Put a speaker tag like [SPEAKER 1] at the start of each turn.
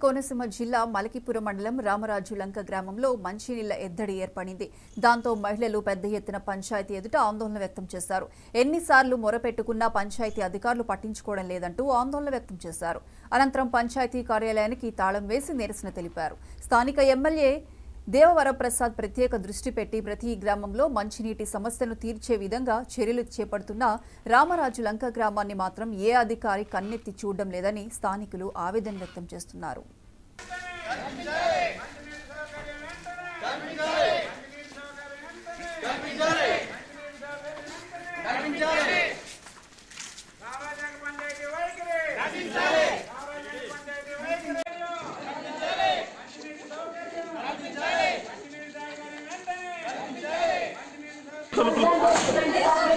[SPEAKER 1] కోనసీమ జిల్లా మలకిపురం మండలం రామరాజులంక గ్రామంలో మంచినీళ్ల ఎద్దడి ఏర్పడింది. దాంతో మహిళలు పెద్ద ఎత్తున పంచాయతీ ఎదుట ఆందోళన వ్యక్తం చేశారు. ఎన్నిసార్లు మొరపెట్టుకున్నా పంచాయతీ అధికారులు పట్టించుకోవడం లేదంటూ ఆందోళన వ్యక్తం చేశారు. అనంతరం పంచాయతీ కార్యాలయానికి తాళం వేసి నిరసన తెలిపారు. స్థానిక ఎమ్మెల్యే దేవవరప్రసాద్ ప్రత్యేక దృష్టి పెట్టి ప్రతి గ్రామంలో మంచినీటి సమస్యను తీర్చే విధంగా చర్యలు చేపడుతున్న రామరాజులంక గ్రామాన్ని మాత్రం ఏ అధికారి కన్నెత్తి చూడడం లేదని స్థానికులు ఆవేదన వ్యక్తం చేస్తున్నారు.
[SPEAKER 2] Come on.